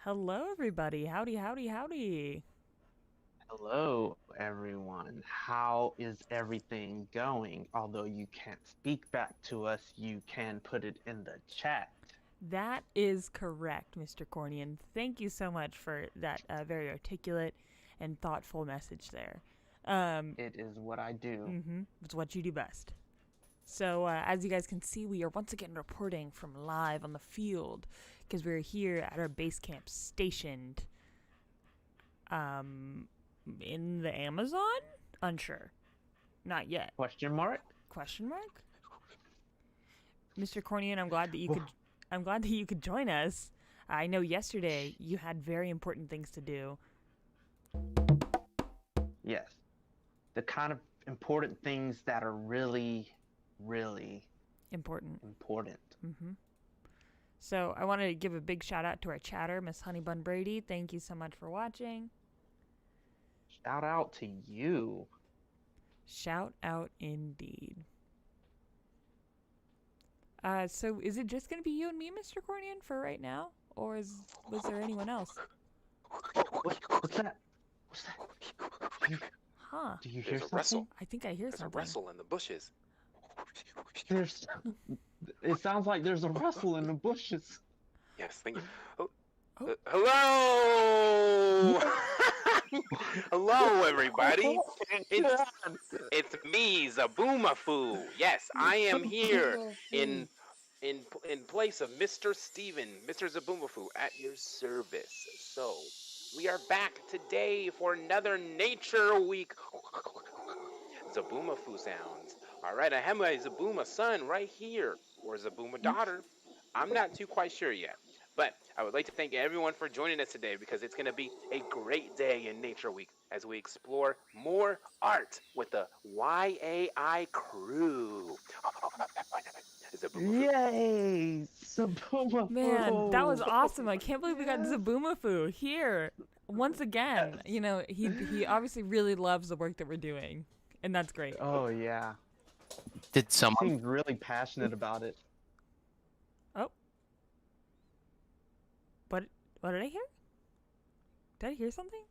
Hello, everybody. Howdy, howdy, howdy. Hello, everyone. How is everything going? Although you can't speak back to us, you can put it in the chat. That is correct, Mr. Cornian. Thank you so much for that very articulate and thoughtful message there. Um, It is what I do. it's what you do best. So, as you guys can see, we are once again reporting from live on the field because we're here at our base camp stationed um, in the Amazon? Unsure. Not yet. Question mark? Question mark? Mr. Cornian, I'm glad that you could join us. I know yesterday you had very important things to do. Yes. The kind of important things that are really, really Important. important. So I wanted to give a big shout out to our chatter, Miss Honeybun Brady. Thank you so much for watching. Shout out to you. Shout out indeed. So is it just gonna be you and me, Mr. Cornian, for right now, or was there anyone else? What's that? What's that? Huh? Do you hear There's a something? rustle. I think I hear There's a something. rustle in the bushes. There's. It sounds like there's a rustle in the bushes. Yes, thank you. Oh, Oh. hello! Hello, everybody. It's me, Zaboomafoo. Yes, I am here in place of Mr. Steven, Mr. Zaboomafoo, at your service. So, we are back today for another Nature Week. Zaboomafoo sounds. All right, I have my Zabooma son right here, or Zabooma daughter. I'm not too quite sure yet. But I would like to thank everyone for joining us today because it's going to be a great day in Nature Week as we explore more art with the YAI crew. Yay! Sabuma Man, that was awesome. I can't believe we got Zaboomafoo here once again. You know, he obviously really loves the work that we're doing, and that's great. Oh yeah. Did He someone? seems really passionate about it. Oh, what did I hear? Did I hear something?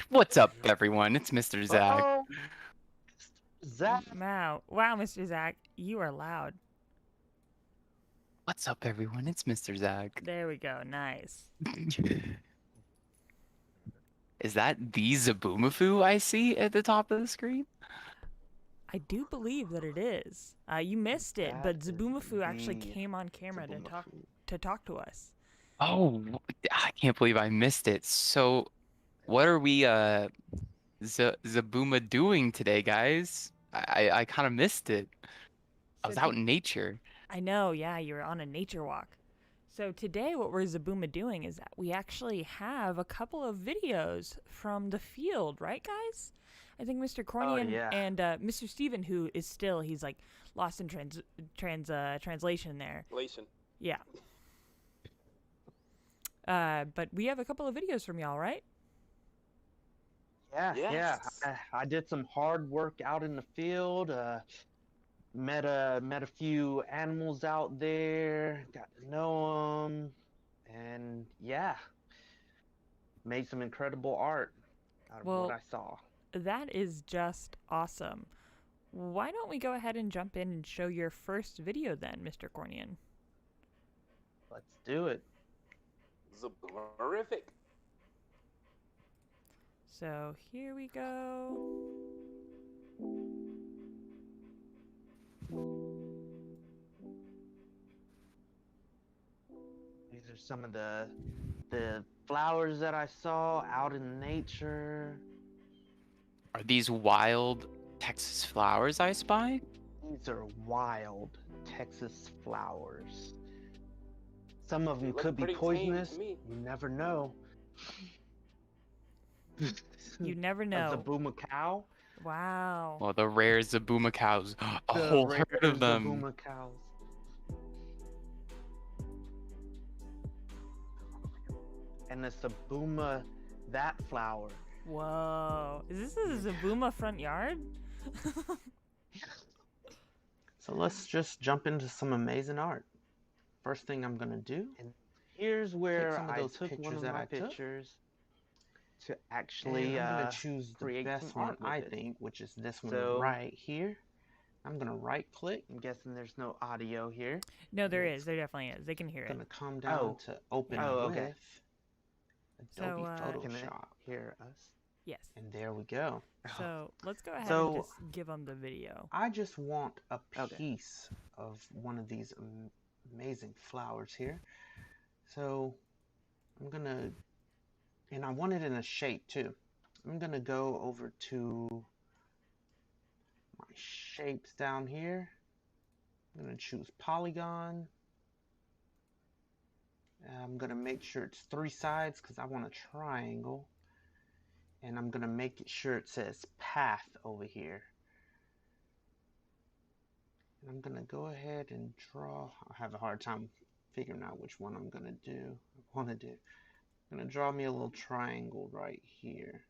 What's up, everyone? It's Mr. Zach. Oh, Zach. Wow, Mr. Zach, you are loud. What's up, everyone? It's Mr. Zach. There we go. Nice. Is that the Zaboomafoo I see at the top of the screen? I do believe that it is. You missed it, but That is Zaboomafoo actually the came on camera Zabumafoo. to talk to us. Oh, I can't believe I missed it. So, what are we Zabooma doing today, guys? I kind of missed it. I was So out in nature. I know, yeah, you were on a nature walk. So today, what we're Zabooma doing is that we actually have a couple of videos from the field, right, guys? I think Mr. Cornian yeah. and Mr. Steven, who is still, he's like lost in translation there. Yeah. But we have a couple of videos from y'all, right? Yeah, yeah. Yes. I did some hard work out in the field. Met a few animals out there. Got to know them, and yeah, made some incredible art out of what Well, I saw. that is just awesome. Why don't we go ahead and jump in and show your first video then, Mr. Cornian? Let's do it. Zaboomerific. So here we go. These are some of the flowers that I saw out in nature. Are these wild Texas flowers I spy? These are wild Texas flowers. Some of them look could be pretty tame poisonous. to me. You never know. You never A know. Zabooma cow. Wow. Well, the rare Zabooma cows. A The whole rare herd of them. Zabooma cows. And the Zabooma that flower. Whoa. Is this a Zabooma front yard? So let's just jump into some amazing art. First thing I'm gonna do, and here's take where some of I those took one pictures of that my I took, pictures to and actually I'm gonna choose the create some best one art with I it. think, which is this one So right here. I'm gonna right click. I'm guessing there's no audio here. No, there And is. it's There definitely is. They can hear it. gonna come down Oh, to open Yeah. oh, with okay. Adobe So, Can it Photoshop. hear us? yes. And there we go. So let's go ahead and So just give them the video. I just want a Okay. piece of one of these amazing flowers here. So I'm gonna, and I want it in a shape too. I'm gonna go over to my shapes down here. I'm gonna choose polygon. I'm gonna make sure it's 3 sides because I want a triangle. And I'm gonna make sure it says path over here. And I'm gonna go ahead and draw. I have a hard time figuring out which one I'm gonna do. I want to do. I'm gonna draw me a little triangle right here.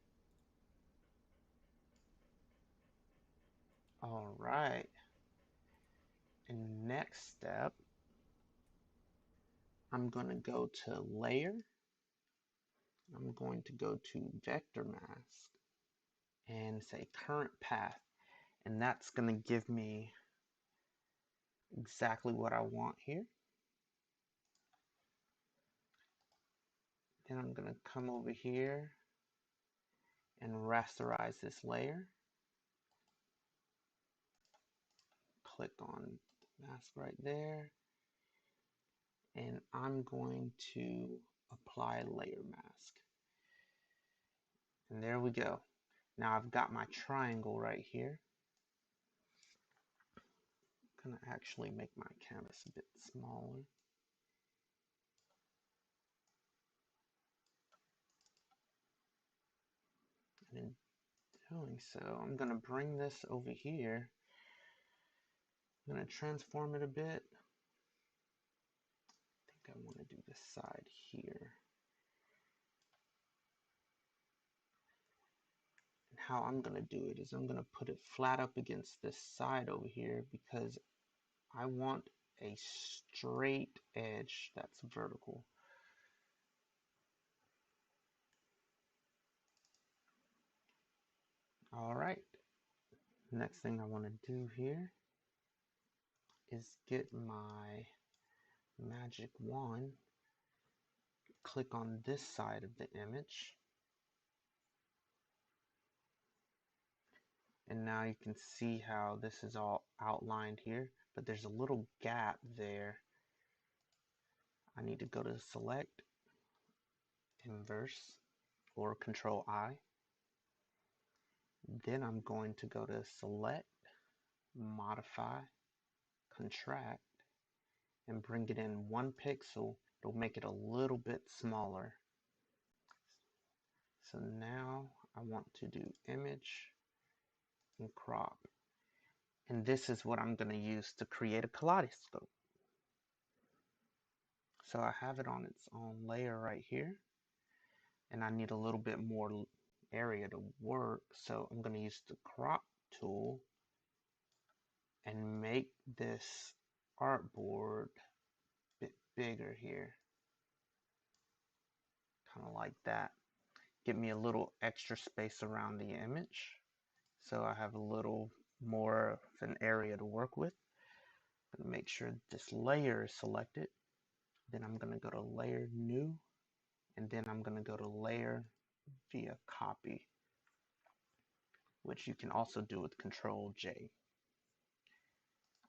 All right. And next step, I'm gonna go to layer. I'm going to go to vector mask and say current path. And that's gonna give me exactly what I want here. Then I'm gonna come over here and rasterize this layer. Click on the mask right there. And I'm going to apply layer mask. And there we go. Now I've got my triangle right here. I'm gonna actually make my canvas a bit smaller. And in doing so, I'm gonna bring this over here. I'm gonna transform it a bit. I think I want to do this side here. And how I'm gonna do it is I'm gonna put it flat up against this side over here because I want a straight edge that's vertical. All right. Next thing I want to do here is get my magic wand, click on this side of the image, and now you can see how this is all outlined here, but there's a little gap there. I need to go to select, inverse, or control I. Then I'm going to go to select, modify, contract, and bring it in 1 pixel. It'll make it a little bit smaller. So now I want to do image and crop. And this is what I'm going to use to create a kaleidoscope. So I have it on its own layer right here. And I need a little bit more area to work. So I'm going to use the crop tool and make this artboard a bit bigger here. Kind of like that. Give me a little extra space around the image. So I have a little more of an area to work with. I'm going to make sure this layer is selected. Then I'm going to go to layer new, and then I'm going to go to layer via copy, which you can also do with Control J.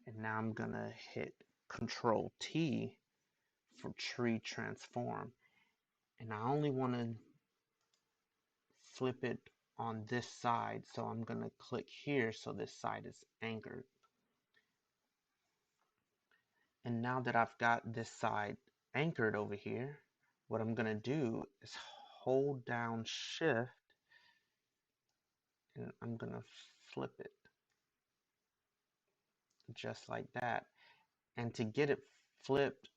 And now I'm going to hit Control T for tree transform. And I only want to flip it on this side, so I'm going to click here so this side is anchored. And now that I've got this side anchored over here, what I'm going to do is hold down Shift, and I'm going to flip it just like that. And to get it flipped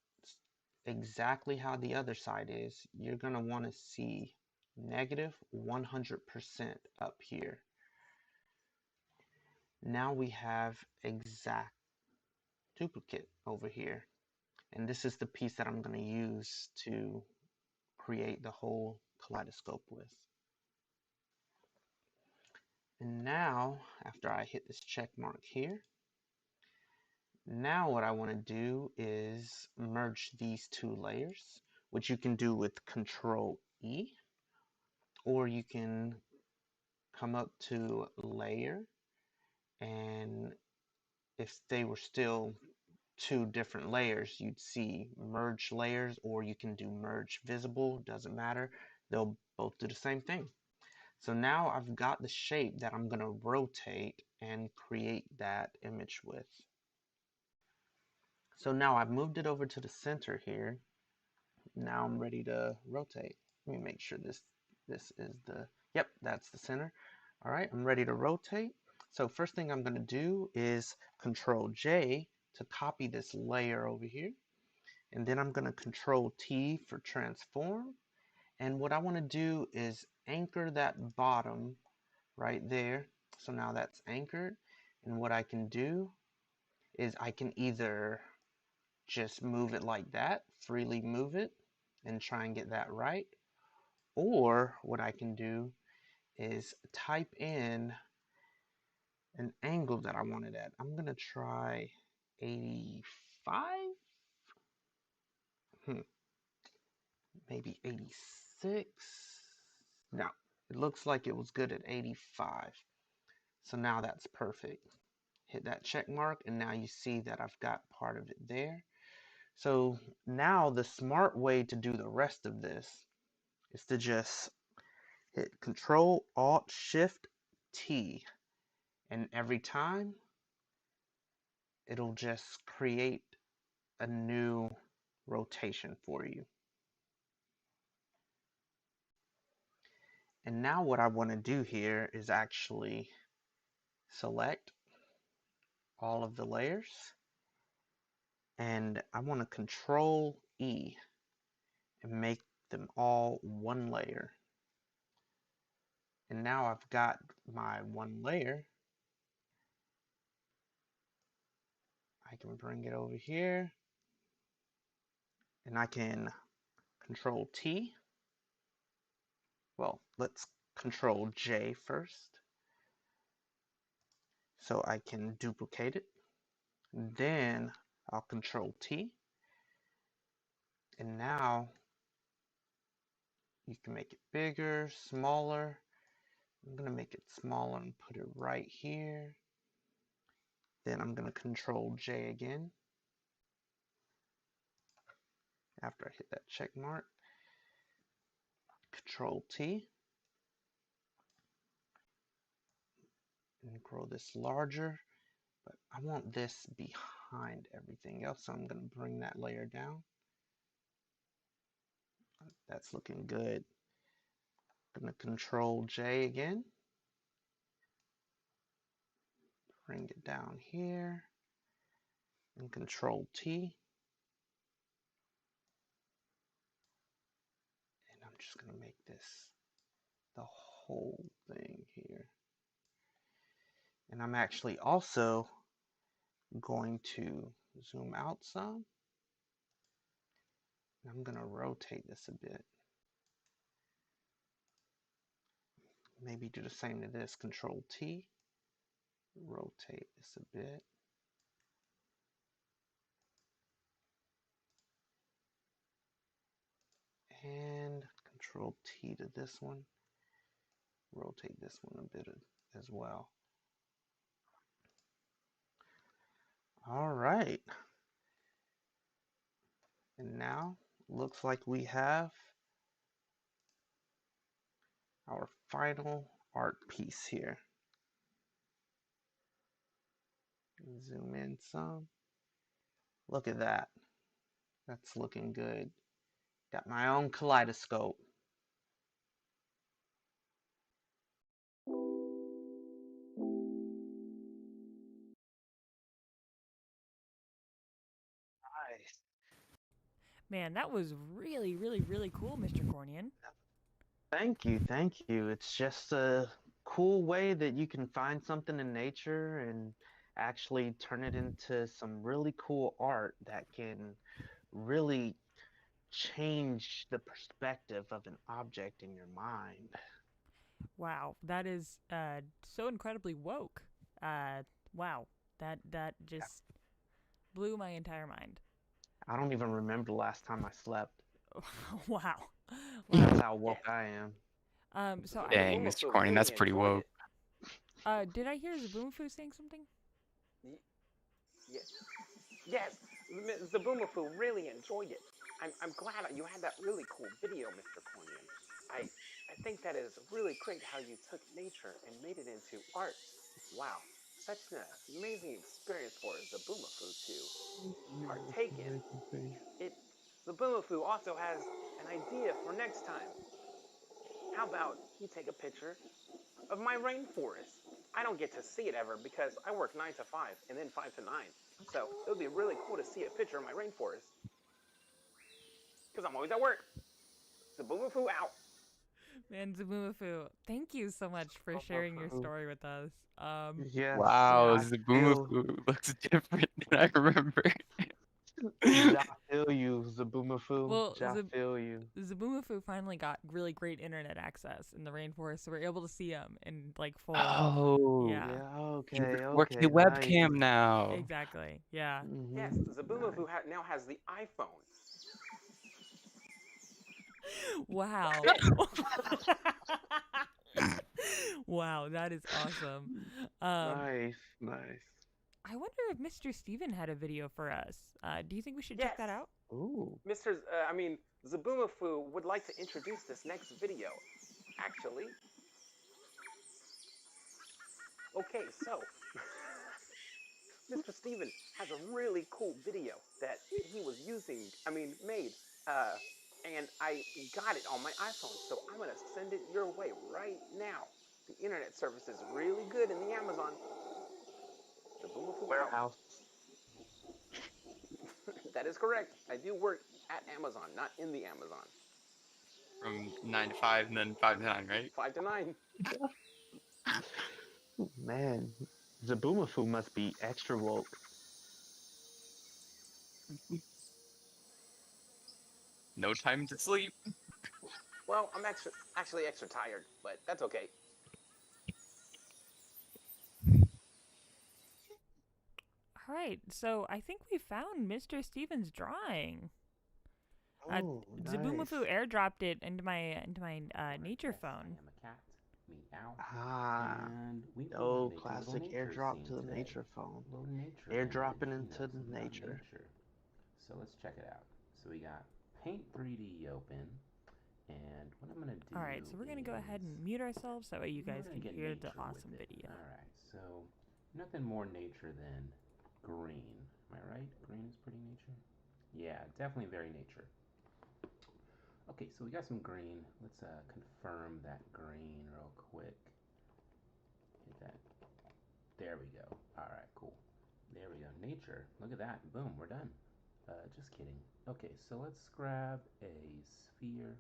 exactly how the other side is, you're going to want to see negative 100% up here. Now we have exact duplicate over here. And this is the piece that I'm going to use to create the whole kaleidoscope with. And now, after I hit this check mark here, now what I want to do is merge these two layers, which you can do with Control E, or you can come up to Layer, and if they were still two different layers, you'd see Merge Layers, or you can do Merge Visible, doesn't matter. They'll both do the same thing. So now I've got the shape that I'm going to rotate and create that image with. So now I've moved it over to the center here. Now I'm ready to rotate. Let me make sure this is the, yep, that's the center. All right, I'm ready to rotate. So first thing I'm going to do is Control J to copy this layer over here. And then I'm going to Control T for transform. And what I want to do is anchor that bottom right there. So now that's anchored. And what I can do is I can either just move it like that, freely move it, and try and get that right. Or what I can do is type in an angle that I want it at. I'm going to try 85? Maybe 86? No, it looks like it was good at 85. So now that's perfect. Hit that check mark, and now you see that I've got part of it there. So now the smart way to do the rest of this is to just hit Control Alt Shift T, and every time it'll just create a new rotation for you. And now what I want to do here is actually select all of the layers, and I want to Control E and make them all one layer. And now I've got my one layer. I can bring it over here, and I can Control T. Well, let's Control J first. So I can duplicate it. Then I'll Control T. And now you can make it bigger, smaller. I'm going to make it smaller and put it right here. Then I'm going to Control J again. After I hit that check mark, Control T. And grow this larger. But I want this behind everything else, so I'm going to bring that layer down. That's looking good. I'm going to Control J again. Bring it down here. And Control T. And I'm just going to make this the whole thing here. And I'm actually also going to zoom out some. I'm going to rotate this a bit. Maybe do the same to this, Control T. Rotate this a bit. And Control T to this one. Rotate this one a bit as well. All right. And now looks like we have our final art piece here. Zoom in some. Look at that. That's looking good. Got my own kaleidoscope. Nice. Man, that was really, really, really cool, Mr. Cornian. Thank you, thank you. It's just a cool way that you can find something in nature and actually turn it into some really cool art that can really change the perspective of an object in your mind. Wow, that is so incredibly woke. Wow, that just blew my entire mind. I don't even remember the last time I slept. Wow, That's wow. how woke Yes. I am. So I Dang, Zaboomafoo Mr. Corny, that's really pretty enjoyed woke. it. did I hear Zaboomafoo saying something? Yes, yes, Zaboomafoo really enjoyed it. I'm glad you had that really cool video, Mr. Cornian. I think that is really great how you took nature and made it into art. Wow, such an amazing experience for Zaboomafoo to partake in. It Zaboomafoo also has an idea for next time. How about you take a picture of my rainforest? I don't get to see it ever because I work 9 to 5 and then 5 to 9. So it would be really cool to see a picture of my rainforest because I'm always at work. Zaboomafoo out. Man, Zaboomafoo, thank you so much for sharing your Zaboomafoo. story with us. Yes, Wow, I feel, Zaboomafoo looks different than I remember. I feel you, Zaboomafoo. Well, I feel you. Zaboomafoo finally got really great internet access in the rainforest, so we're able to see him in like full. Oh, Yeah, Yeah, you okay, work the okay, nice. webcam now. exactly. Yeah. Yes, Mm-hmm. Zaboomafoo now has the iPhone. Wow. Wow, that is awesome. Um, Nice, nice. I wonder if Mr. Steven had a video for us. Do you think we should check Yes, that out? Ooh. Zaboomafoo would like to introduce this next video. Actually, okay, so Mr. Steven has a really cool video that he was made, uh, and I got it on my iPhone, so I'm gonna send it your way right now. The internet service is really good in the Amazon. Zaboomafoo out. Warehouse. That is correct. I do work at Amazon, not in the Amazon. From 9 to 5 and then 5 to 9, right? 5 to 9. Man, Zaboomafoo must be extra woke. No time to sleep. Well, I'm actually extra tired, but that's okay. All right, so I think we found Mr. Steven's drawing. Oh, nice. Zaboomafoo airdropped it into my nature Yes, phone. I am a cat. Meow. Ah, And we will oh, make a little classic nature airdrop scene to the today. nature phone. A little nature Airdropping image, into the something about nature. So let's check it out. So we got Paint 3D open, and what I'm gonna do. All right, so we're gonna go ahead and mute ourselves so that way you we're guys gonna can get hear the nature with awesome it. video. All right, so nothing more nature than green. Am I right? Green is pretty nature. Yeah, definitely very nature. Okay, so we got some green. Let's confirm that green real quick. Hit that. There we go. All right, cool. There we go. Nature. Look at that. Boom, we're done. Just kidding. Okay, so let's grab a sphere.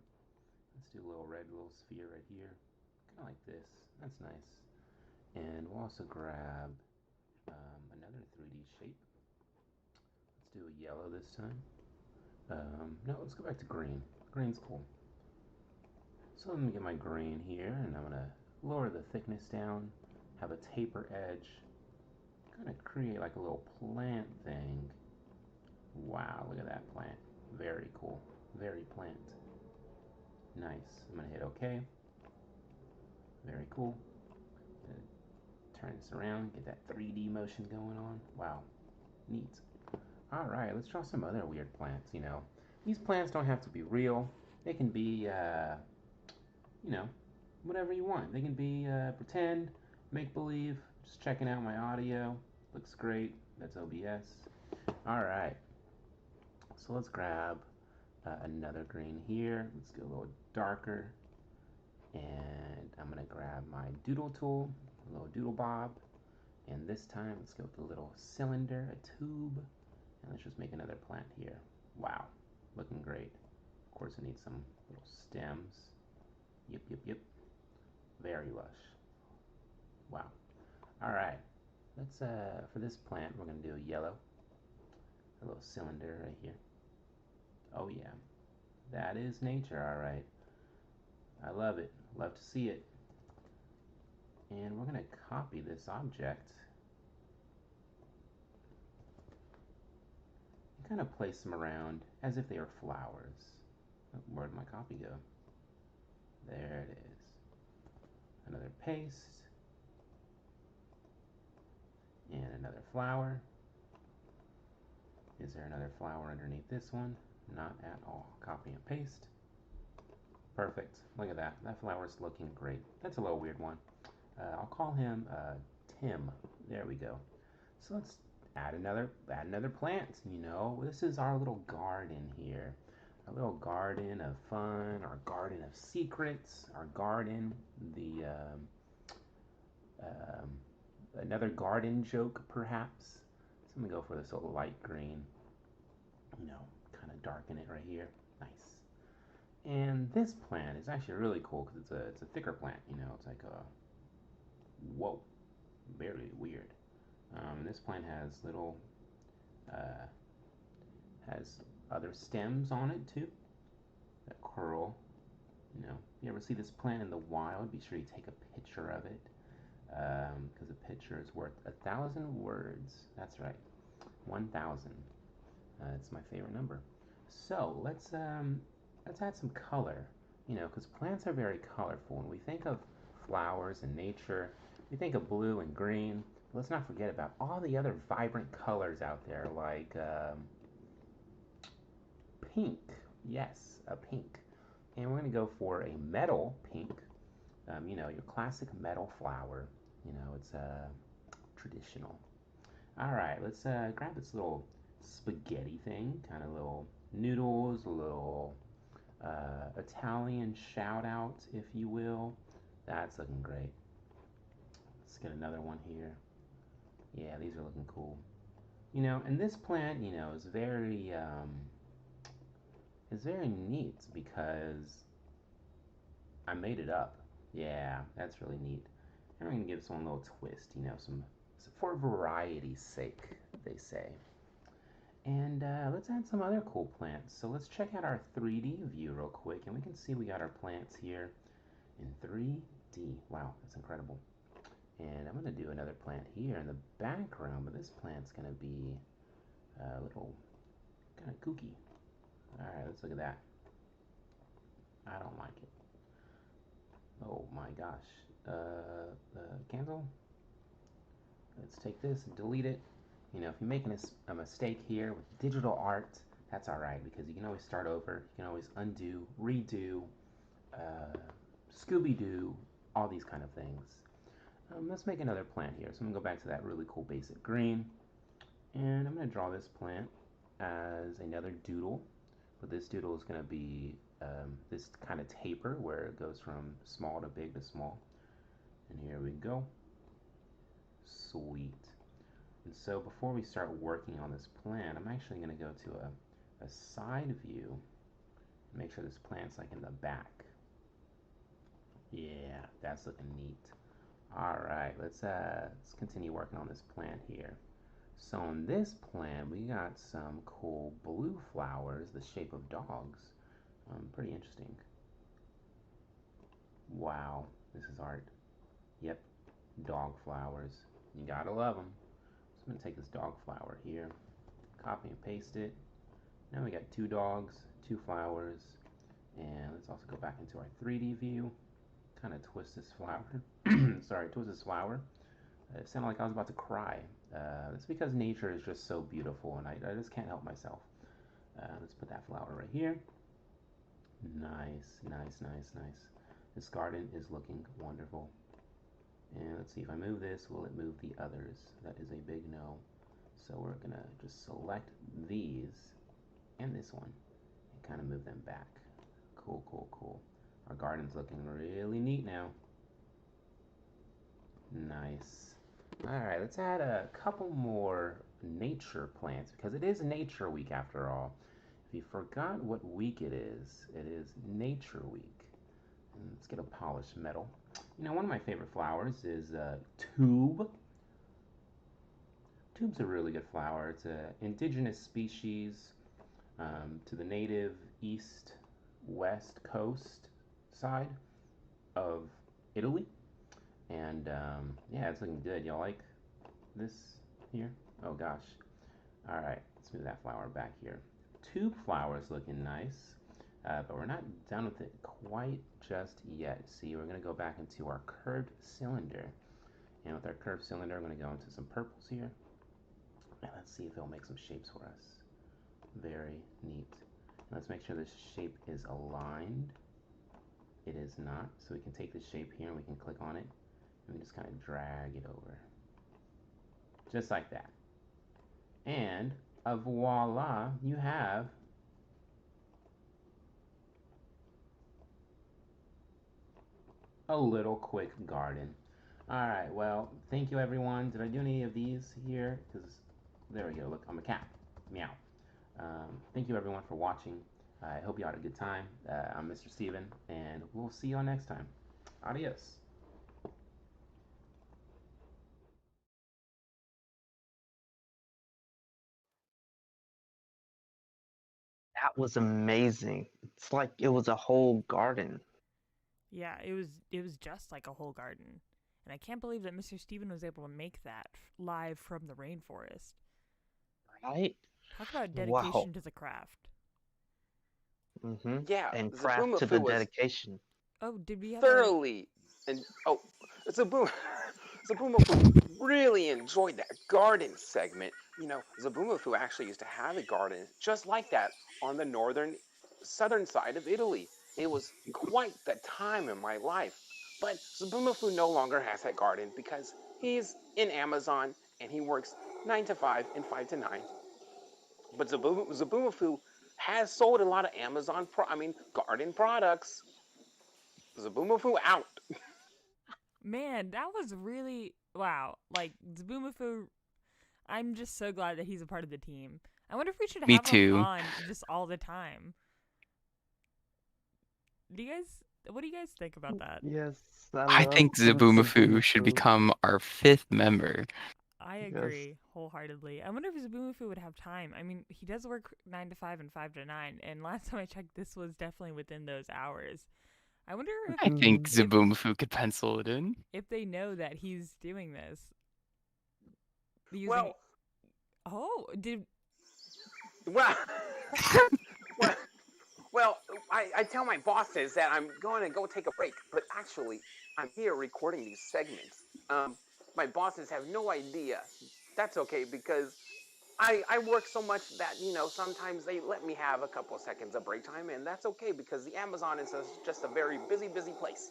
Let's do a little red little sphere right here. Kind of like this. That's nice. And we'll also grab another 3D shape. Let's do a yellow this time. No, let's go back to green. Green's cool. So let me get my green here, and I'm gonna lower the thickness down, have a taper edge, kind of create like a little plant thing. Wow, look at that plant. Very cool. Very plant. Nice. I'm gonna hit OK. Very cool. Turn this around, get that 3D motion going on. Wow, neat. All right, let's draw some other weird plants. These plants don't have to be real. They can be, whatever you want. They can be pretend, make believe. Just checking out my audio. Looks great. That's OBS. All right. So let's grab another green here. Let's go a little darker. And I'm going to grab my doodle tool, a little doodle bob. And this time, let's go with a little cylinder, a tube. And let's just make another plant here. Wow, looking great. Of course, I need some little stems. Yep, yep, yep. Very lush. Wow. All right. Let's for this plant, we're gonna do a yellow. A little cylinder right here. Oh yeah, that is nature, all right. I love it. Love to see it. And we're going to copy this object and kind of place them around as if they are flowers. Oh, where'd my copy go? There it is. Another paste. And another flower. Is there another flower underneath this one? Not at all. Copy and paste. Perfect. Look at that. That flower's looking great. That's a little weird one. I'll call him Tim. There we go. So let's add another plant. You know, this is our little garden here. Our little garden of fun, our garden of secrets, our garden, the another garden joke perhaps. So I'm gonna go for this little light green. You know, kind of darken it right here. Nice. And this plant is actually really cool because it's a thicker plant. You know, it's like a whoa, very weird. This plant has little has other stems on it too that curl. You know, you ever see this plant in the wild? Be sure you take a picture of it because a picture is worth 1,000 words. That's right, 1,000. It's my favorite number. So let's add some color. You know, because plants are very colorful. When we think of flowers and nature, we think of blue and green. But let's not forget about all the other vibrant colors out there, like pink. Yes, a pink. And we're going to go for a metal pink. You know, your classic metal flower. You know, it's traditional. All right, let's grab this little spaghetti thing, kind of little noodles, a little Italian shout out, if you will. That's looking great. Let's get another one here. Yeah, these are looking cool. You know, and this plant, you know, is very neat because I made it up. Yeah, that's really neat. And we're gonna give this one a little twist, you know, some for variety's sake, they say. And let's add some other cool plants. So let's check out our 3D view real quick, and we can see we got our plants here in 3D. Wow, that's incredible. And I'm gonna do another plant here in the background, but this plant's gonna be a little kind of kooky. All right, let's look at that. I don't like it. Oh my gosh. Cancel. Let's take this and delete it. You know, if you're making a mistake here with digital art, that's all right because you can always start over. You can always undo, redo, Scooby-Doo, all these kind of things. Let's make another plant here. So I'm going to go back to that really cool basic green. And I'm going to draw this plant as another doodle. But this doodle is going to be this kind of taper where it goes from small to big to small. And here we go. Sweet. And so before we start working on this plant, I'm actually going to go to a side view. Make sure this plant's like in the back. Yeah, that's looking neat. All right, let's continue working on this plant here. So on this plant, we got some cool blue flowers, the shape of dogs. Pretty interesting. Wow, this is art. Yep, dog flowers. You gotta love them. So I'm gonna take this dog flower here, copy and paste it. Now we got 2 dogs, 2 flowers, and let's also go back into our 3D view. Kind of twist this flower. Sorry, twist this flower. It sounded like I was about to cry. That's because nature is just so beautiful, and I just can't help myself. Let's put that flower right here. Nice, nice, nice, nice. This garden is looking wonderful. And let's see, if I move this, will it move the others? That is a big no. So we're gonna just select these and this one and kind of move them back. Cool, cool, cool. Our garden's looking really neat now. Nice. All right, let's add a couple more nature plants because it is Nature Week after all. If you forgot what week it is Nature Week. And let's get a polished metal. You know, one of my favorite flowers is tube. Tube's a really good flower. It's an indigenous species. to the native east west coast side of Italy. And yeah, it's looking good. Y'all like this here? Oh gosh. All right, let's move that flower back here. Tube flower's looking nice, but we're not done with it quite just yet. See, we're gonna go back into our curved cylinder. And with our curved cylinder, I'm gonna go into some purples here. And let's see if it'll make some shapes for us. Very neat. Let's make sure this shape is aligned. It is not, so we can take this shape here and we can click on it and we just kind of drag it over. Just like that. And voila, you have a little quick garden. Alright, well, thank you everyone. Did I do any of these here? Because there we go, look, I'm a cat. Meow. Thank you everyone for watching. I hope you had a good time. I'm Mr. Steven, and we'll see you all next time. Adios. That was amazing. It's like it was a whole garden. Yeah, it was just like a whole garden. And I can't believe that Mr. Steven was able to make that live from the rainforest. Right? Talk about Wow. dedication to the craft. Mm-hmm. Yeah, And craft to Zaboomafoo the was dedication. Oh, did we have thoroughly and oh, Zaboomafoo really enjoyed that garden segment. You know, Zaboomafoo actually used to have a garden just like that on the southern side of Italy. It was quite the time in my life. But Zaboomafoo no longer has that garden because he's in Amazon and he works 9 to 5 and 5 to 9. But Zaboomafoo has sold a lot of garden products. Zaboomafoo out. Man, that was really wow. Like Zaboomafoo, I'm just so glad that he's a part of the team. I wonder if we should Me have him too. on just all the time. What do you guys think about that? Yes, I love think the Zaboomafoo should Zaboomafoo. become our 5th member. I Yes. agree wholeheartedly. I wonder if Zaboomafoo would have time. I mean, he does work 9 to 5 and 5 to 9, and last time I checked, this was definitely within those hours. I wonder I think Mhm. Zaboomafoo could pencil it in. if they know that he's doing this. Using, Well, did well, well, well. I tell my bosses that I'm going to go take a break, but actually, I'm here recording these segments. My bosses have no idea. That's okay because I work so much that sometimes they let me have a couple of seconds of break time, and that's okay because the Amazon is just a very busy place.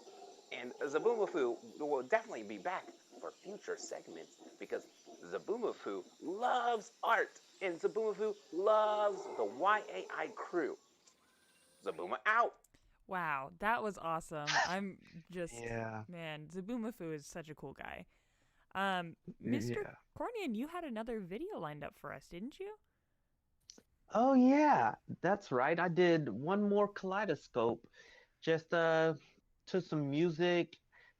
And Zaboomafoo will definitely be back for future segments because Zaboomafoo loves art and Zaboomafoo loves the YAI crew. Zabooma out. wow, that was awesome. I'm just Yeah. man, Zaboomafoo is such a cool guy. Mr. Yeah. Cornian, you had another video lined up for us, didn't you? Oh yeah, that's right. I did one more kaleidoscope, just to some music,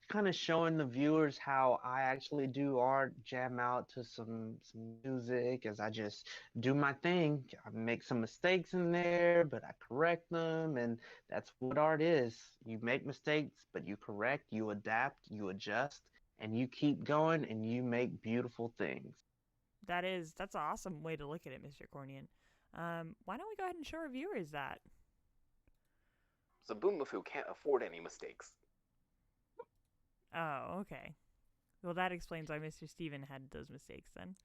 kind of showing the viewers how I actually do art, jam out to some music as I just do my thing. I make some mistakes in there, but I correct them, and that's what art is. You make mistakes, but you correct, you adapt, you adjust, and you keep going, and you make beautiful things. That's an awesome way to look at it, Mr. Cornian. Why don't we go ahead and show our viewers that? Zaboomafoo can't afford any mistakes. Oh, okay. Well, that explains why Mr. Steven had those mistakes then.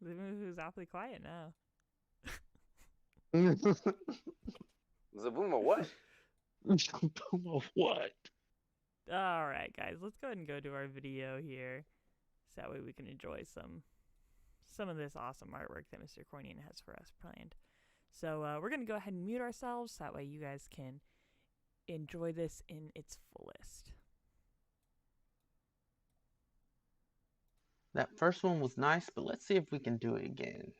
Zaboomafoo's awfully quiet now. Zabooma what? What? All right, guys, let's go ahead and go to our video here, so that way we can enjoy some of this awesome artwork that Mr. Cornian has for us planned. So we're gonna go ahead and mute ourselves, so that way you guys can enjoy this in its fullest. That first one was nice, but let's see if we can do it again.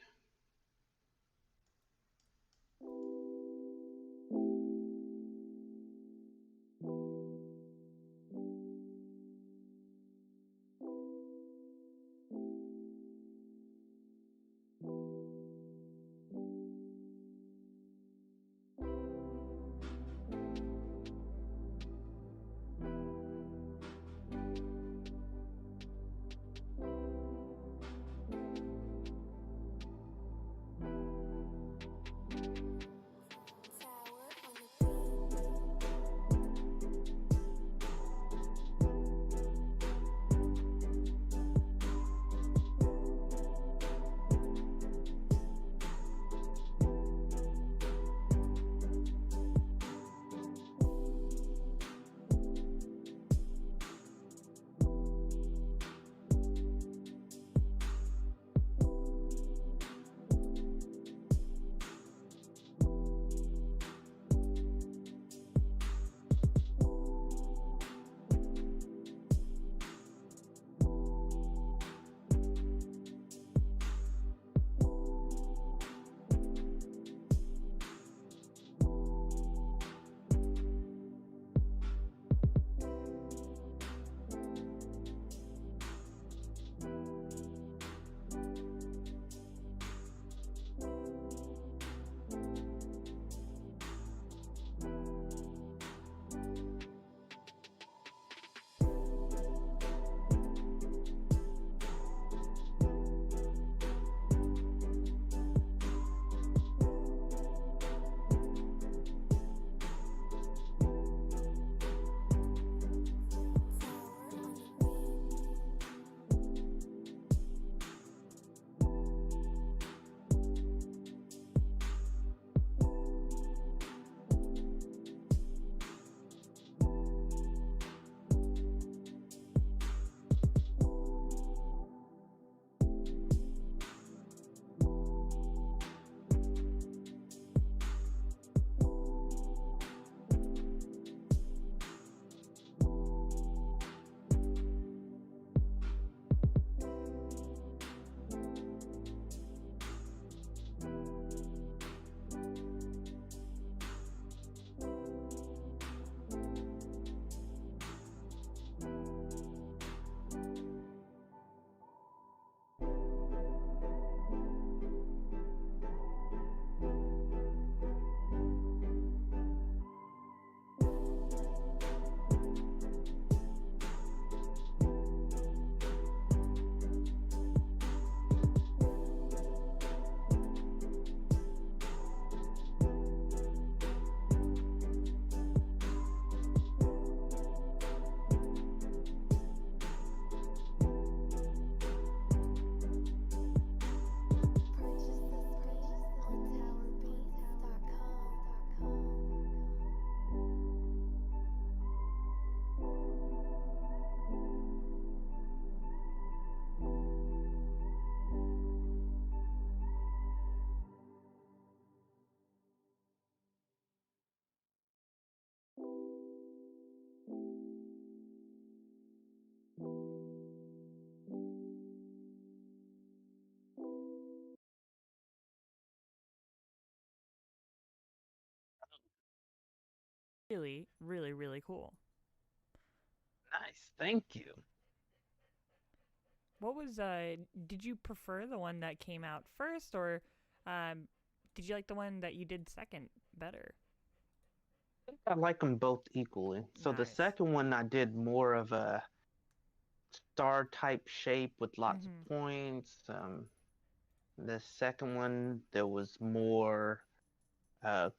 really, really, really cool. Nice, thank you. What was did you prefer the one that came out first, or um did you like the one that you did second better? I like them both equally. So the Nice. second one I did more of a star type shape with lots of Mhm. points. The second one there was more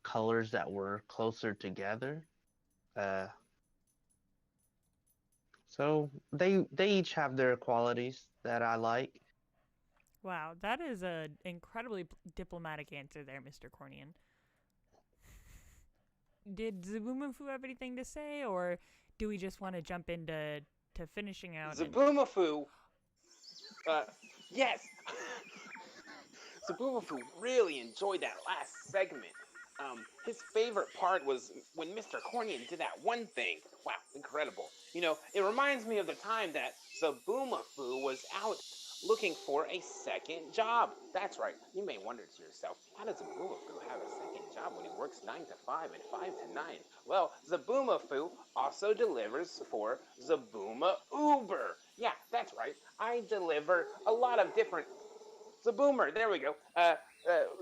colors that were closer together. Uh, so they each have their qualities that I like. Wow, that is a incredibly diplomatic answer there, Mr. Cornian. Did Zaboomafoo have anything to say, or do we just want to jump into finishing out? Zaboomafoo, uh, yes, Zaboomafoo really enjoyed that last segment. His favorite part was when Mr. Cornian did that one thing. Wow, incredible. You know, it reminds me of the time that Zaboomafoo was out looking for a second job. That's right. You may wonder to yourself, how does Zaboomafoo have a second job when he works 9 to 5 and 5 to 9? Well, Zaboomafoo also delivers for Zabooma Uber. Yeah, that's right. I deliver a lot of different Zaboomer. There we go.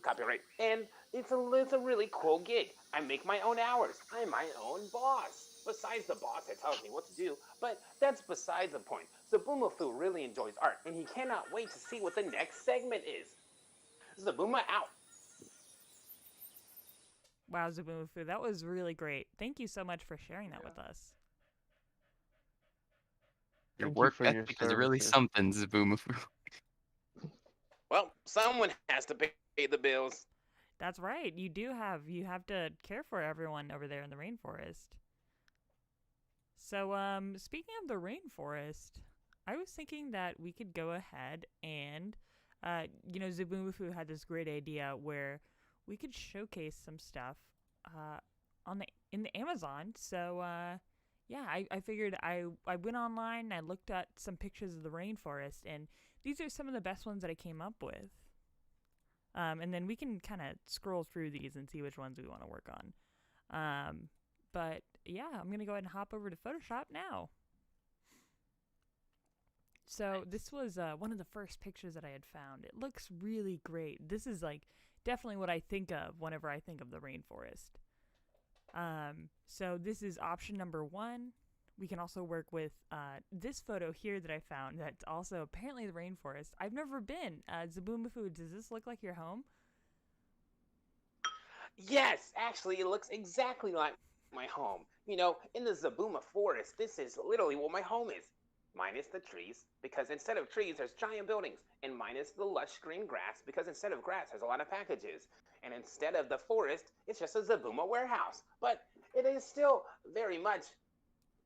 Copyright. And it's a really cool gig. I make my own hours. I'm my own boss. Besides the boss that tells me what to do, but that's beside the point. Zaboomafoo really enjoys art, and he cannot wait to see what the next segment is. Zabooma out. Wow, Zaboomafoo, that was really great. Thank you so much for sharing that with us. Your Thank you work for your ethic is really services. something, Zaboomafoo. Well, someone has to pay the bills. That's right. You have to care for everyone over there in the rainforest. So, speaking of the rainforest, I was thinking that we could go ahead and, Zaboomafoo had this great idea where we could showcase some stuff, on the in the Amazon. So, yeah, I figured I went online, I looked at some pictures of the rainforest, and these are some of the best ones that I came up with. And then we can kind of scroll through these and see which ones we want to work on. But yeah, I'm going to go ahead and hop over to Photoshop now. So this was one of the first pictures that I had found. It looks really great. This is like definitely what I think of whenever I think of the rainforest. So this is option number 1. We can also work with this photo here that I found that's also apparently the rainforest. I've never been. Zaboomafoo, does this look like your home? Yes, actually, it looks exactly like my home. You know, in the Zabooma forest, this is literally what my home is. Minus the trees, because instead of trees, there's giant buildings. And minus the lush green grass, because instead of grass, there's a lot of packages. And instead of the forest, it's just a Zabooma warehouse. But it is still very much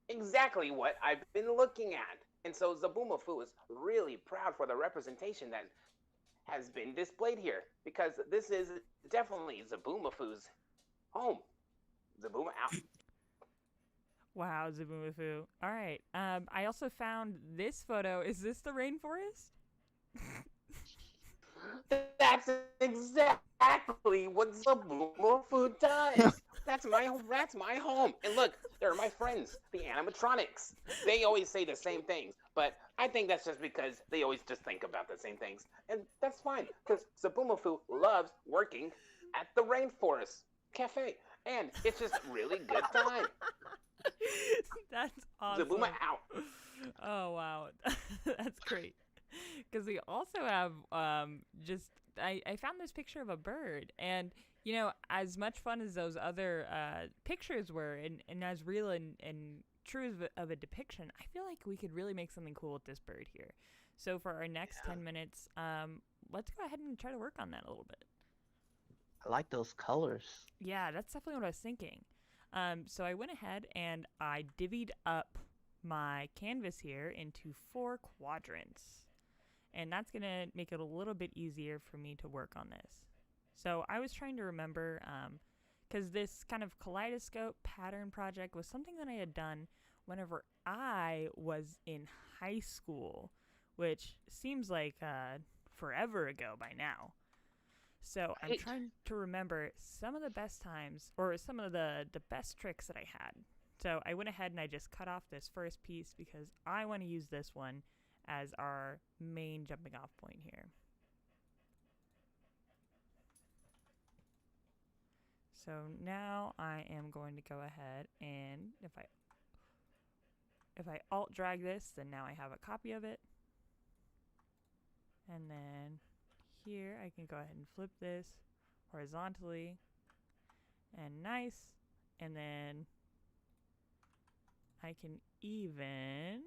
exactly what I've been looking at. And so Zaboomafoo is really proud for the representation that has been displayed here, because this is definitely Zaboomafoo's home. Zabooma out. Wow, Zaboomafoo. All right. I also found this photo. Is this the rainforest? That's exactly what Zaboomafoo does. That's my home. And look, there are my friends, the animatronics. They always say the same things, but I think that's just because they always just think about the same things. And that's fine, because Zaboomafoo loves working at the Rainforest Cafe. And it's just really good time. That's awesome. Zabooma out. Oh wow, that's great. Because we also have just I found this picture of a bird, and you know, as much fun as those other pictures were, and as real and true of a depiction, I feel like we could really make something cool with this bird here. So for our next 10 minutes, let's go ahead and try to work on that a little bit. I like those colors. Yeah, that's definitely what I was thinking. So I went ahead and I divvied up my canvas here into 4 quadrants. And that's going to make it a little bit easier for me to work on this. So I was trying to remember, because this kind of kaleidoscope pattern project was something that I had done whenever I was in high school, which seems like forever ago by now. So I'm Right. trying to remember some of the best times or some of the best tricks that I had. So I went ahead and I just cut off this first piece because I want to use this one as our main jumping off point here. So now I am going to go ahead and if I alt drag this, then now I have a copy of it. And then here I can go ahead and flip this horizontally and nice. And then I can even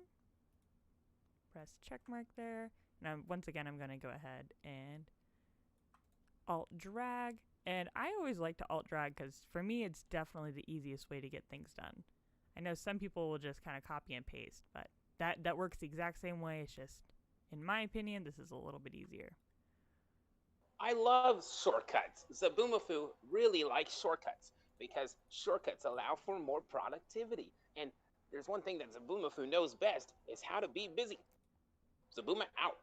press check mark there. Now once again I'm going to go ahead and alt drag. And I always like to alt drag because for me it's definitely the easiest way to get things done. I know some people will just kind of copy and paste, but that works the exact same way. It's just, in my opinion, this is a little bit easier. I love shortcuts. Zaboomafoo really likes shortcuts because shortcuts allow for more productivity. And there's one thing that Zaboomafoo knows best is how to be busy. Zabooma out.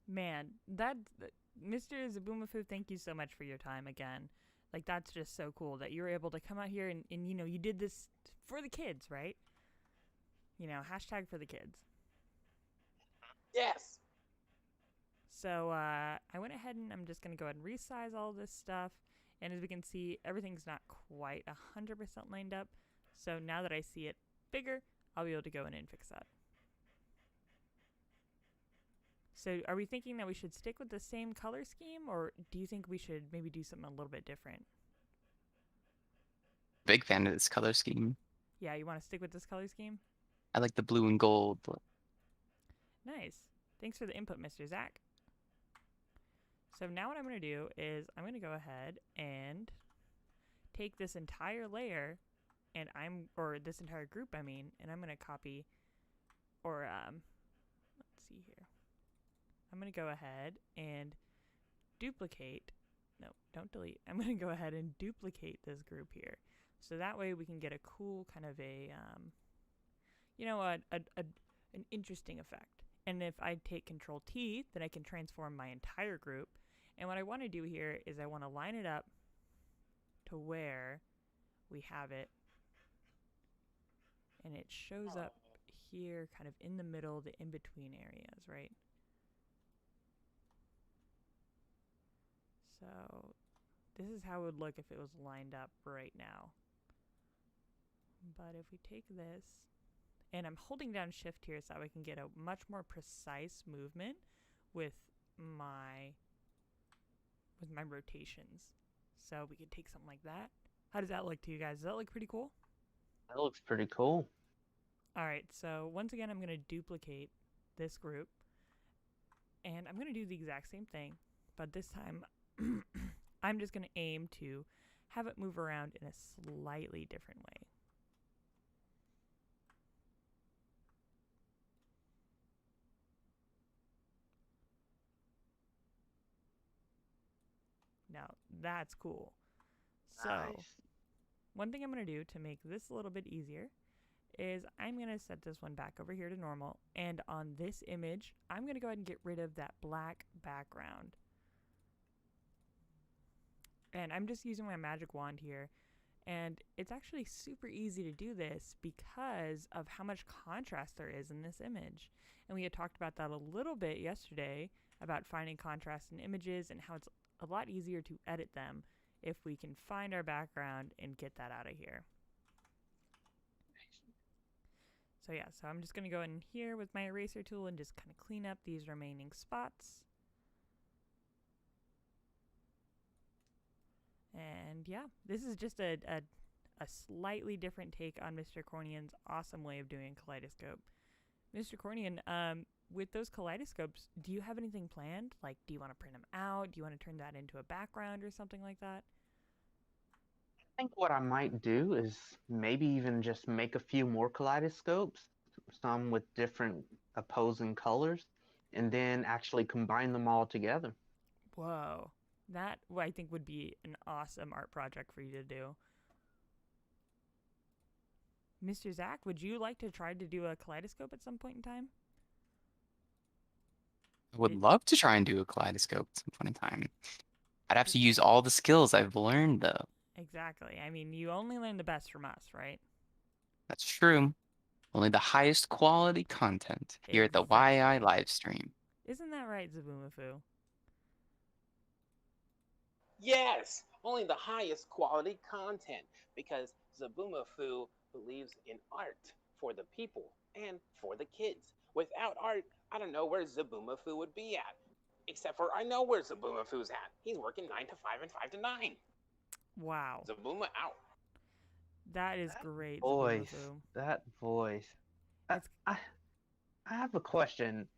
Man, Mr. Zaboomafoo, thank you so much for your time again. Like, that's just so cool that you were able to come out here and you know, you did this for the kids, right? You know, hashtag for the kids. Yes. So I went ahead and I'm just going to go ahead and resize all this stuff. And as we can see, everything's not quite 100% lined up. So now that I see it bigger, I'll be able to go in and fix that. So are we thinking that we should stick with the same color scheme, or do you think we should maybe do something a little bit different? Big fan of this color scheme. Yeah, you want to stick with this color scheme? I like the blue and gold. Nice. Thanks for the input, Mr. Zach. So now what I'm going to do is I'm going to go ahead and take this entire layer and or this entire group, I mean, and I'm going to copy or, let's see here. I'm going to go ahead and duplicate. No, don't delete. I'm going to go ahead and duplicate this group here. So that way we can get a cool kind of a, you know, an interesting effect. And if I take Control T, then I can transform my entire group. And what I want to do here is I want to line it up to where we have it. And it shows up here kind of in the middle, the in-between areas, right? So this is how it would look if it was lined up right now. But if we take this, and I'm holding down shift here so I can get a much more precise movement with my rotations. So we could take something like that. How does that look to you guys? Does that look pretty cool? That looks pretty cool. All right, so once again, I'm going to duplicate this group. And I'm going to do the exact same thing, but this time I'm just going to aim to have it move around in a slightly different way. Now, that's cool. So, Nice. one thing I'm going to do to make this a little bit easier is I'm going to set this one back over here to normal. And on this image, I'm going to go ahead and get rid of that black background. And I'm just using my magic wand here. And it's actually super easy to do this because of how much contrast there is in this image. And we had talked about that a little bit yesterday about finding contrast in images and how it's a lot easier to edit them if we can find our background and get that out of here. So yeah, so I'm just going to go in here with my eraser tool and just kind of clean up these remaining spots. And yeah, this is just a slightly different take on Mr. Cornian's awesome way of doing kaleidoscope. Mr. Cornian, with those kaleidoscopes, do you have anything planned? Like, do you want to print them out? Do you want to turn that into a background or something like that? I think what I might do is maybe even just make a few more kaleidoscopes, some with different opposing colors, and then actually combine them all together. Whoa. That, I think, would be an awesome art project for you to do. Mr. Zach, would you like to try to do a kaleidoscope at some point in time? I would It- love to try and do a kaleidoscope at some point in time. I'd have to use all the skills I've learned, though. Exactly. I mean, you only learn the best from us, right? That's true. Only the highest quality content here at the YI Exactly. live stream. Isn't that right, Zaboomafoo? Yes, only the highest quality content because Zaboomafoo believes in art for the people and for the kids. Without art, I don't know where Zaboomafoo would be at. Except for I know where Zaboomafoo's at. He's working 9 to 5 and 5 to 9. Wow. Zabooma out. That is That great, voice. Zaboomafoo. That voice. I, It's I, I have a question.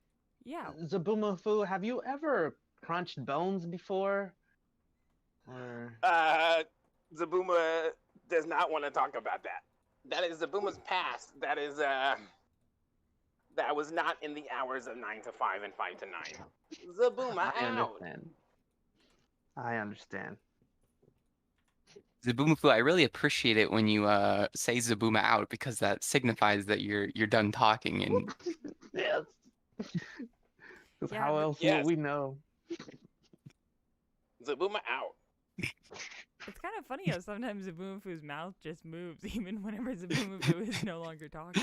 yeah. Zaboomafoo, have you ever crunched bones before? Or Zabooma does not want to talk about that. That is Zabooma's past. That is that was not in the hours of 9 to 5 and 5 to 9. Zabooma I out. understand. I understand. Zaboomafoo, I really appreciate it when you say Zabooma out because that signifies that you're done talking and Yes. Because Yeah, how th- else Yes. would we know? Zabooma out. It's kind of funny how sometimes Zaboomafoo's mouth just moves even whenever Zaboomafoo is no longer talking.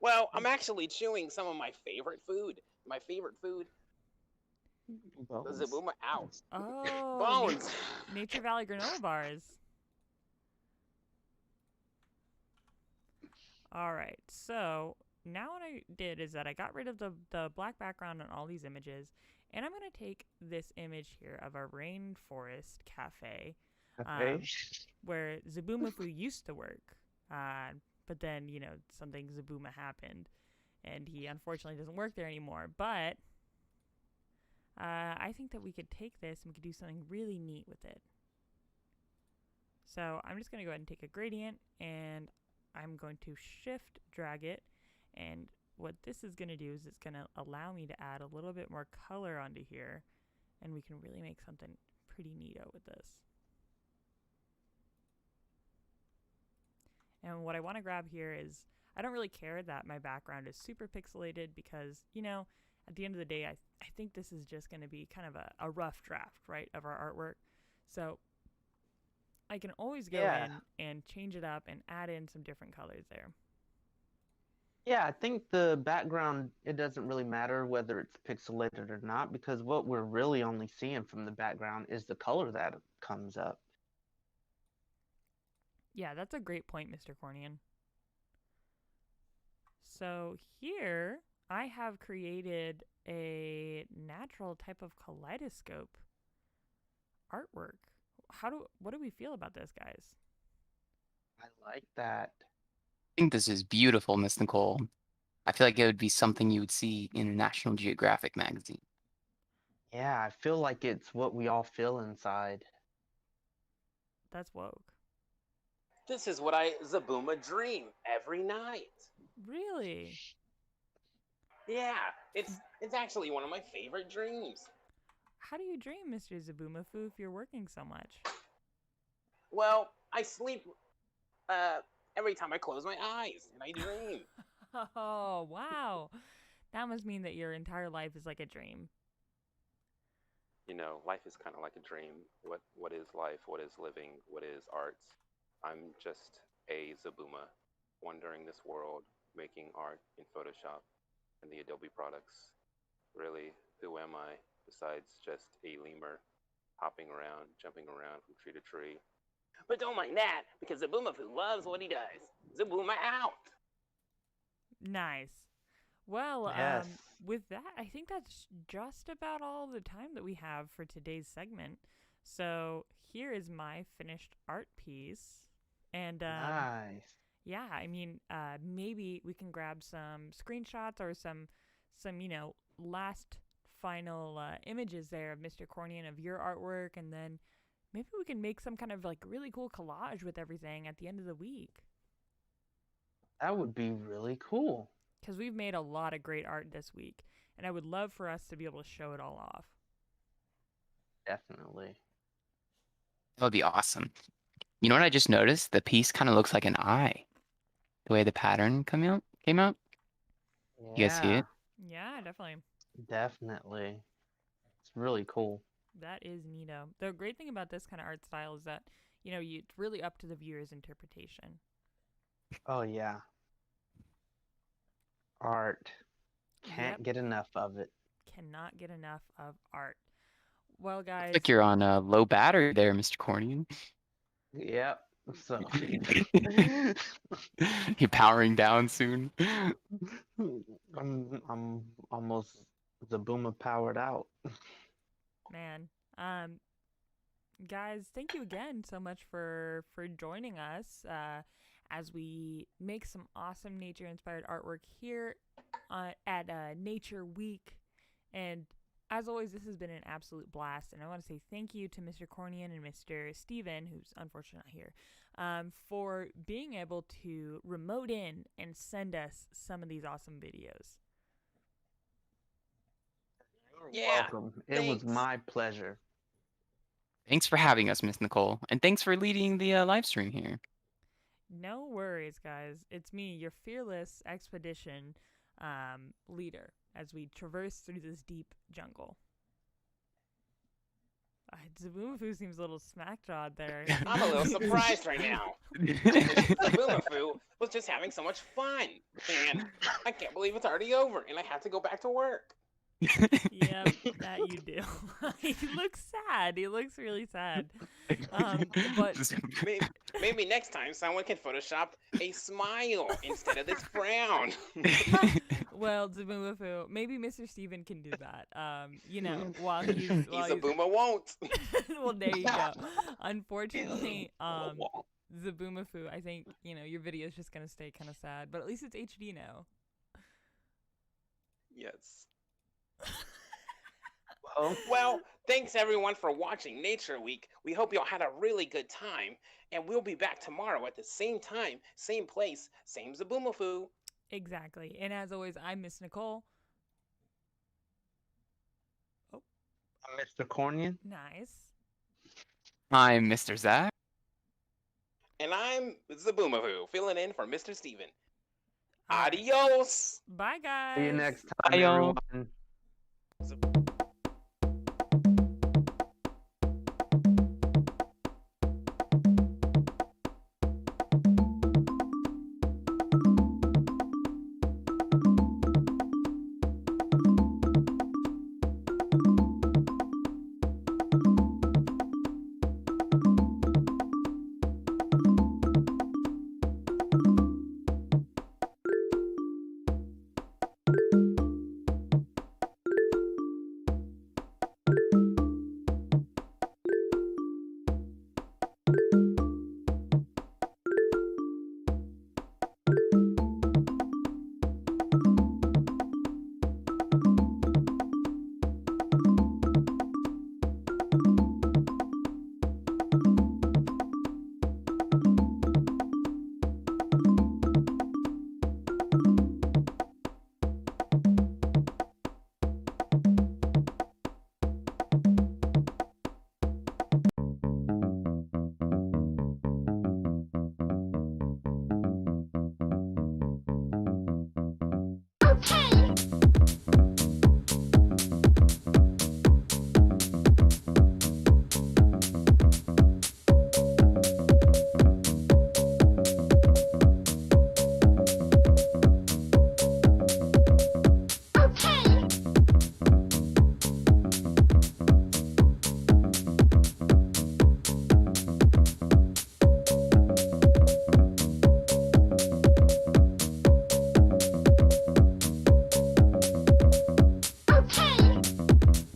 Well, I'm actually chewing some of my favorite food. My favorite food, Bones. Zabooma out. Oh, Bones. Nature Valley granola bars. All right, so now what I did is that I got rid of the black background on all these images, and I'm going to take this image here of a rainforest cafe Okay. where Zaboomafoo used to work, but then, something Zabooma happened, and he unfortunately doesn't work there anymore, but I think that we could take this and we could do something really neat with it. So I'm just going to go ahead and take a gradient, and I'm going to shift drag it, and what this is going to do is it's going to allow me to add a little bit more color onto here, and we can really make something pretty neato with this. And what I want to grab here is, I don't really care that my background is super pixelated because, at the end of the day, I think this is just going to be kind of a rough draft, right, of our artwork. So I can always go in and change it up and add in some different colors there. Yeah, I think the background, it doesn't really matter whether it's pixelated or not, because what we're really only seeing from the background is the color that comes up. Yeah, that's a great point, Mr. Cornian. So here I have created a natural type of kaleidoscope artwork. What do we feel about this, guys? I like that. I think this is beautiful, Miss Nicole. I feel like it would be something you would see in a National Geographic magazine. Yeah, I feel like it's what we all feel inside. That's woke. This is what I Zabooma dream every night. Really? Yeah, it's actually one of my favorite dreams. How do you dream, Mr. Zaboomafoo, if you're working so much? Well, I sleep every time I close my eyes and I dream. Oh, wow. That must mean that your entire life is like a dream. Life is kind of like a dream. What is life? What is living? What is arts? I'm just a Zabooma wandering this world, making art in Photoshop and the Adobe products. Really, who am I besides just a lemur hopping around, jumping around from tree to tree? But don't mind that, because Zaboomafoo loves what he does. Zabooma out! Nice. Well, Yes. with that, I think that's just about all the time that we have for today's segment. So here is my finished art piece. And Nice. yeah, I mean, maybe we can grab some screenshots or some last final images there of Mr. Cornian of your artwork, and then maybe we can make some kind of like really cool collage with everything at the end of the week. That would be really cool. Because we've made a lot of great art this week, and I would love for us to be able to show it all off. Definitely. That would be awesome. You know what I just noticed? The piece kind of looks like an eye. The way the pattern came out. You guys see it? Yeah, definitely. Definitely. It's really cool. That is neato. The great thing about this kind of art style is that, it's really up to the viewer's interpretation. Oh yeah. Art. Can't Yep. get enough of it. Cannot get enough of art. Well, Looks guys, like you're on a low battery there, Mr. Cornian. Yep. So You're powering down soon. I'm almost Zabuma powered out. man, guys, thank you again so much for joining us as we make some awesome nature-inspired artwork here at Nature Week. And as always, this has been an absolute blast, and I want to say thank you to Mr. Cornian and Mr. Steven, who's unfortunately not here, for being able to remote in and send us some of these awesome videos. You're Yeah, welcome. It was thanks. my pleasure. Thanks for having us, Miss Nicole, and thanks for leading the live stream here. No worries, guys. It's me, your fearless expedition leader, as we traverse through this deep jungle. Zaboomafoo seems a little smack-jawed there. I'm a little surprised right now. Zaboomafoo was just having so much fun. And I can't believe it's already over and I have to go back to work. Yep, that you do. He looks sad. He looks really sad. But Maybe next time someone can Photoshop a smile instead of this frown. well, Zaboomafoo, maybe Mr. Steven can do that. While he's Zabuma won't. well, there you go. Unfortunately, Zaboomafoo, I think your video is just gonna stay kind of sad, but at least it's HD now. Yes. Well, Well, thanks everyone for watching Nature Week. We hope y'all had a really good time, and we'll be back tomorrow at the same time, same place, same Zaboomafoo. Exactly. And as always, I'm Miss Nicole. Mr. Cornian. Nice. I'm Mr. Zach. And I'm Zaboomafoo, filling in for Mr. Steven. All right. Adios! Bye, guys. See you next Bye, time, y'all. everyone. Zab-